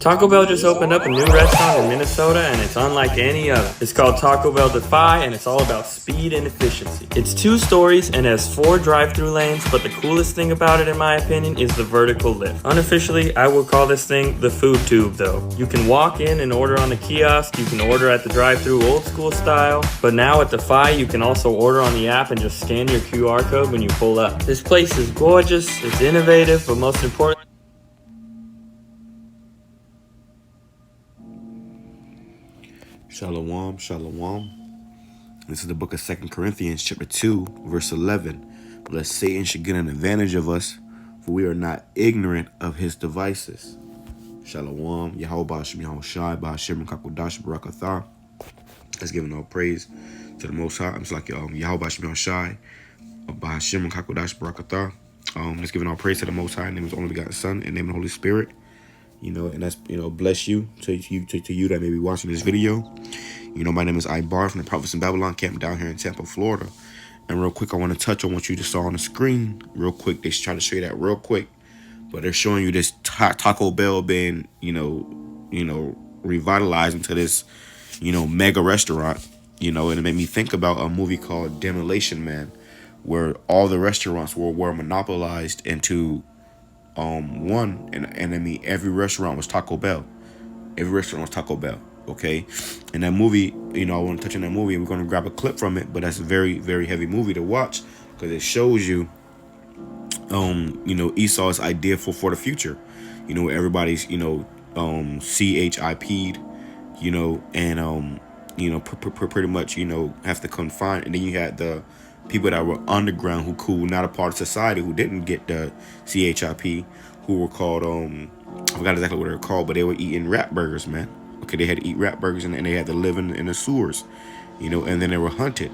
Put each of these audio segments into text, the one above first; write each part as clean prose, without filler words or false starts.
Taco Bell just opened up a new restaurant in Minnesota and it's unlike any other. It's called Taco Bell Defy and it's all about speed and efficiency. It's 2 stories and has 4 drive-through lanes, but the coolest thing about it in my opinion is the vertical lift. Unofficially, I would call this thing the food tube though. You can walk in and order on the kiosk, you can order at the drive-through old school style, but now at Defy you can also order on the app and just scan your QR code when you pull up. This place is gorgeous, it's innovative, but most importantly, Shalom, shalom. This is the book of 2 Corinthians, chapter 2, verse 11. Lest Satan should get an advantage of us, for we are not ignorant of his devices. Shalom, YAHAWASHI, BAHASHAM, QADASH, RAWCHAA. Let's give all praise to the Most High. I'm just like YAHAWASHI, BAHASHAM, QADASH, RAWCHAA. Let's give all praise to the Most High. In the name of his only begotten Son, in the name of the Holy Spirit. And that's, bless you to you that may be watching this video. My name is Ibar from the Prophets in Babylon camp down here in Tampa, Florida. And real quick, I want to touch on what you just saw on the screen. Real quick, they try to show you that real quick. But they're showing you this Taco Bell being, revitalized into this, mega restaurant. And it made me think about a movie called Demolition, man, where all the restaurants were monopolized into one, and I mean every restaurant was Taco Bell. Every restaurant was Taco Bell. Okay, and that movie, I want to touch on that movie. We're going to grab a clip from it, but that's a very, very heavy movie to watch because it shows you, Esau's idea for the future. Everybody's, CHIP'd, and pretty much, have to confine, and then you had the people that were underground who were not a part of society, who didn't get the CHIP, who were called, I forgot exactly what they were called, but they were eating rat burgers, man. Okay, they had to eat rat burgers and they had to live in the sewers, and then they were hunted.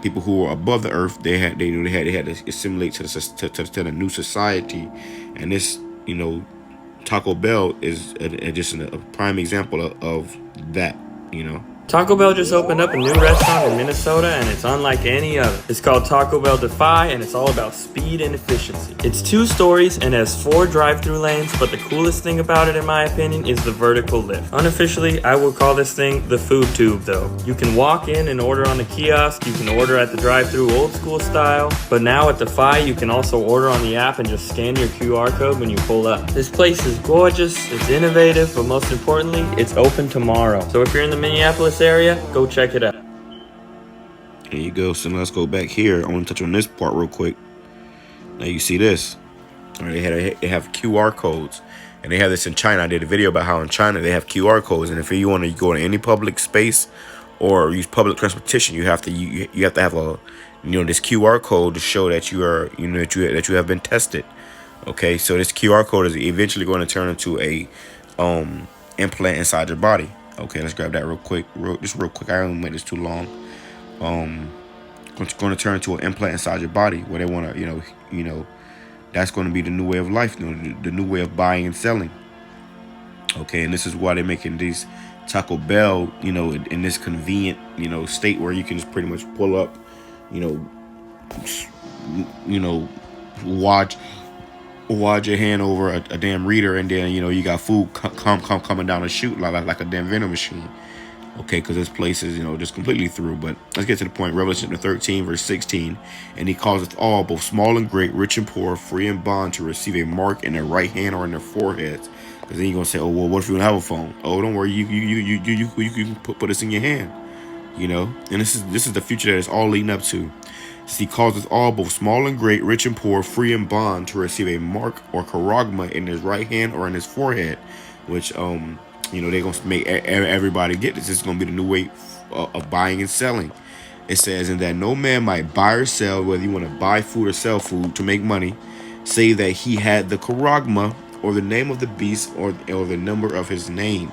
People who were above the earth, they had to assimilate to the new society, and this, Taco Bell is just a prime example of that, Taco Bell just opened up a new restaurant in Minnesota and it's unlike any other. It's called Taco Bell Defy and it's all about speed and efficiency. It's 2 stories and has 4 drive-through lanes, but the coolest thing about it in my opinion is the vertical lift. Unofficially, I would call this thing the food tube though. You can walk in and order on the kiosk, you can order at the drive-through old school style, but now at Defy you can also order on the app and just scan your QR code when you pull up. This place is gorgeous, it's innovative, but most importantly, it's open tomorrow. So if you're in the Minneapolis area, go check it out. There you go. So let's go back here. I want to touch on this part real quick. Now you see this. All right, they have QR codes, and they have this in China. I did a video about how in China they have QR codes, and if you want to go to any public space or use public transportation, you have to have a this QR code to show that you are that you have been tested. Okay, so this QR code is eventually going to turn into a implant inside your body. Okay, let's grab that real quick. Real quick. I don't make this too long. It's going to turn into an implant inside your body where they want to, that's going to be the new way of life, the new way of buying and selling. Okay, and this is why they're making these Taco Bell, in this convenient, state where you can just pretty much pull up, wad your hand over a damn reader, and then you got food coming down the chute like a damn vending machine. Okay, because this place is just completely through. But let's get to the point. Revelation 13 verse 16, and he calls us all, both small and great, rich and poor, free and bond, to receive a mark in their right hand or in their foreheads. Because then you're gonna say, oh well, what if you don't have a phone? Oh, don't worry, you can put this in your hand, And this is the future that it's all leading up to. He calls us all, both small and great, rich and poor, free and bond, to receive a mark or charagma in his right hand or in his forehead, which they're gonna make everybody get this. This is gonna be the new way of buying and selling. It says, and that no man might buy or sell, whether you want to buy food or sell food to make money, save that he had the charagma, or the name of the beast, or the number of his name.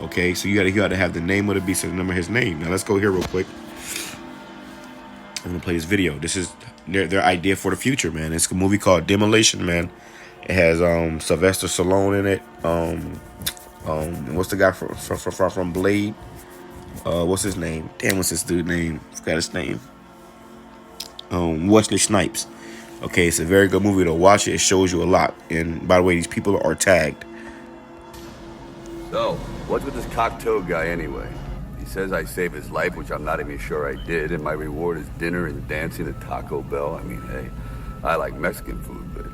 Okay, so you gotta have the name of the beast or the number of his name. Now let's go here real quick. I'm gonna play this video. This is their idea for the future, man. It's a movie called Demolition, man. It has Sylvester Stallone in it. What's the guy from Blade? What's his name? Damn, what's this dude's name? Forgot his name. Wesley Snipes. Okay, it's a very good movie to watch. It shows you a lot. And by the way, these people are tagged. So, what's with this cocktail guy anyway? He says I saved his life, which I'm not even sure I did, and my reward is dinner and dancing at Taco Bell. I mean, hey, I like Mexican food, but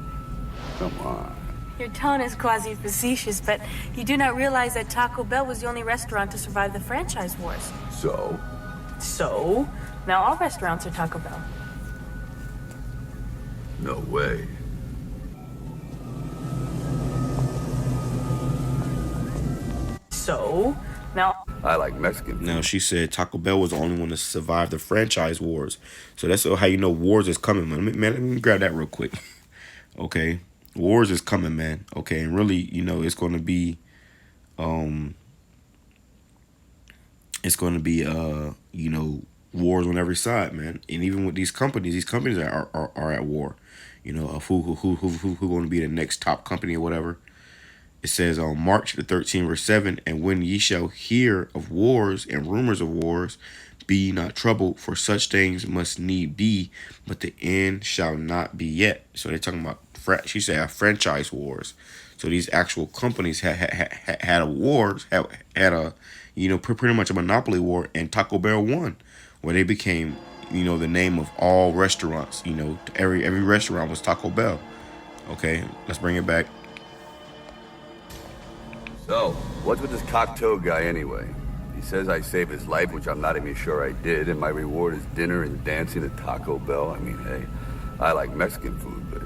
come on. Your tone is quasi-facetious, but you do not realize that Taco Bell was the only restaurant to survive the franchise wars. So? So? Now all restaurants are Taco Bell. No way. So? Now... I like Mexican food. Now, she said Taco Bell was the only one to survive the franchise wars. So that's how you know wars is coming, man. Let me grab that real quick. Okay. Wars is coming, man. Okay. And really, you know, it's going to be, you know, wars on every side, man. And even with these companies are at war. You know, of who going to be the next top company or whatever. It says on March the 13th, verse 7, and when ye shall hear of wars and rumors of wars, be ye not troubled, for such things must need be, but the end shall not be yet. So they're talking about, she said, franchise wars. So these actual companies had a war, had a, you know, pretty much a monopoly war, and Taco Bell won, where they became, you know, the name of all restaurants. You know, every restaurant was Taco Bell. Okay, let's bring it back. So, what's with this cocktail guy anyway? He says I saved his life, which I'm not even sure I did, and my reward is dinner and dancing at Taco Bell. I mean, hey, I like Mexican food, but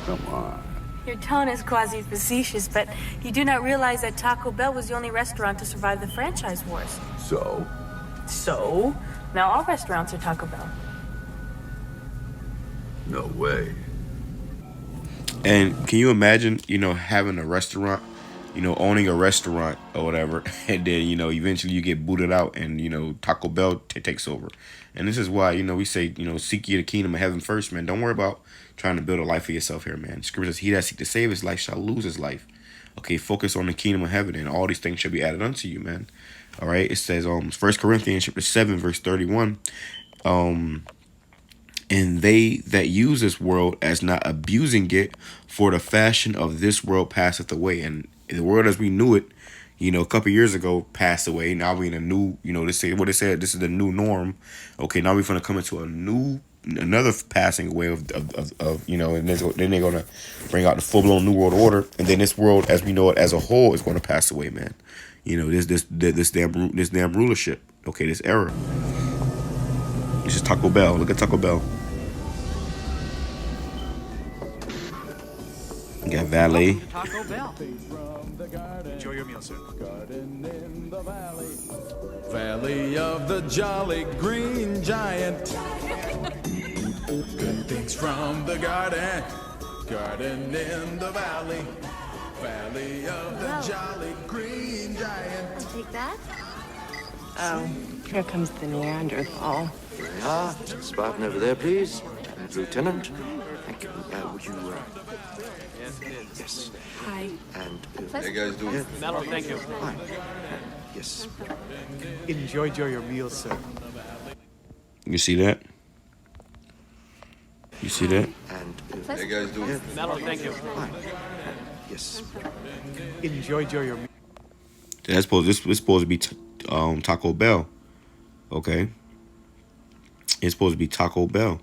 come on. Your tone is quasi-facetious, but you do not realize that Taco Bell was the only restaurant to survive the franchise wars. So? So? Now all restaurants are Taco Bell. No way. And can you imagine, you know, having a restaurant, you know, owning a restaurant or whatever, and then, you know, eventually you get booted out and, you know, Taco Bell takes over. And this is why, you know, we say, you know, seek ye the kingdom of heaven first, man. Don't worry about trying to build a life for yourself here, man. Scripture says, he that seek to save his life shall lose his life. Okay, focus on the kingdom of heaven, and all these things shall be added unto you, man. All right, it says, 1 Corinthians chapter 7, verse 31, and they that use this world as not abusing it, for the fashion of this world passeth away. And the world as we knew it, you know, a couple years ago passed away. Now we in a new, you know, they say what they said, this is the new norm. Okay, now we're gonna come into another passing away of you know, and then they're gonna bring out the full-blown new world order, and then this world as we know it as a whole is gonna pass away, man. You know, this damn rulership. Okay, this era. This is Taco Bell. Look at Taco Bell. You got valet. Taco Bell. Enjoy your meal, sir. Valley of the Jolly Green Giant. Good things from the garden. Garden in the valley. Valley of the Jolly Green Giant. Take that. Oh, here comes the Neanderthal. Here we are. Spartan over there, please. Lieutenant. Thank you. Would you, yes. Hi. And, How you guys doing? Mellow, thank you. Hi. Yes. Enjoy your meal, sir. You see that? You see that? And, How you guys doing? Mellow, thank you. Hi. Yes. Enjoy your meal. This is supposed to be Taco Bell. Okay. It's supposed to be Taco Bell.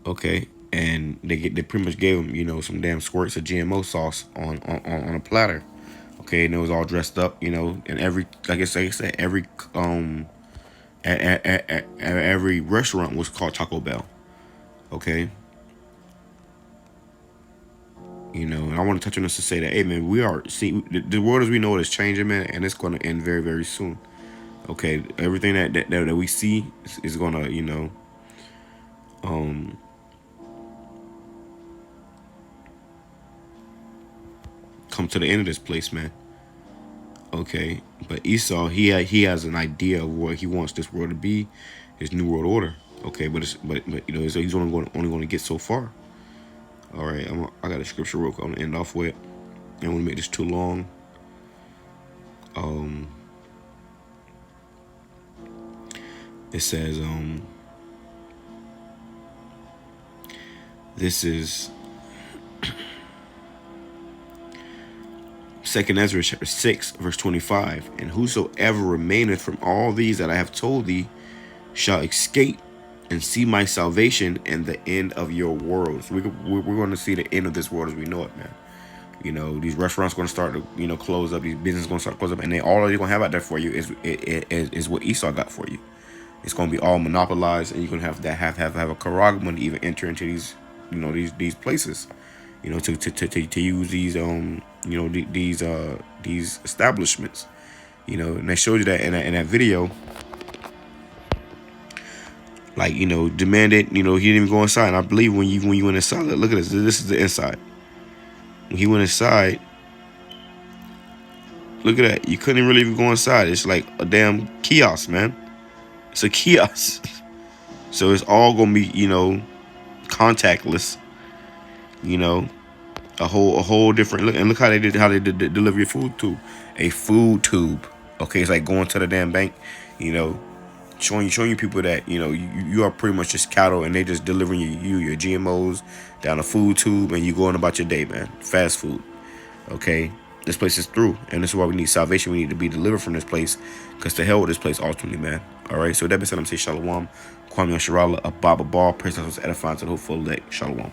Okay. And they pretty much gave him, you know, some damn squirts of GMO sauce on a platter. Okay, and it was all dressed up, you know, and every like I said, every restaurant was called Taco Bell. Okay. You know, and I want to touch on this to say that, hey man, the world as we know it is changing, man, and it's gonna end very, very soon. Okay. Everything that we see is gonna, you know, come to the end of this place, man. Okay, but Esau, he has an idea of what he wants this world to be, his new world order. Okay, but you know, so he's only going to get so far. All right, I got a scripture real quick I'm gonna end off with. I don't want to make this too long. It says this is 2 Ezra chapter 6, verse 25. And whosoever remaineth from all these that I have told thee shall escape and see my salvation and the end of your world. So we're going to see the end of this world as we know it, man. You know, these restaurants going to start to, you know, close up. These businesses going to start to close up. And they all they're going to have out there for you is what Esau got for you. It's going to be all monopolized, and you're going to have to have a karagman to even enter into these, you know, these places, you know, to use these you know, these establishments, you know. And I showed you that in that video. Like, you know, demanded, you know, he didn't even go inside. And I believe when you went inside, look at this. This is the inside. When he went inside, look at that. You couldn't really even go inside. It's like a damn kiosk, man. It's a kiosk. So it's all gonna be, you know, contactless. You know, a whole different look. And look how they did deliver your food tube. A food tube. Okay, it's like going to the damn bank, you know, showing you people that, you know, you are pretty much just cattle, and they just delivering your GMOs down a food tube, and you going about your day, man. Fast food. Okay, this place is through, and this is why we need salvation. We need to be delivered from this place, because to hell with this place ultimately, man. All right, so with that being said, I'm saying shalom, Kwame Sharala, a Baba Ball, praise God was edifying to the whole full elect. Shalom.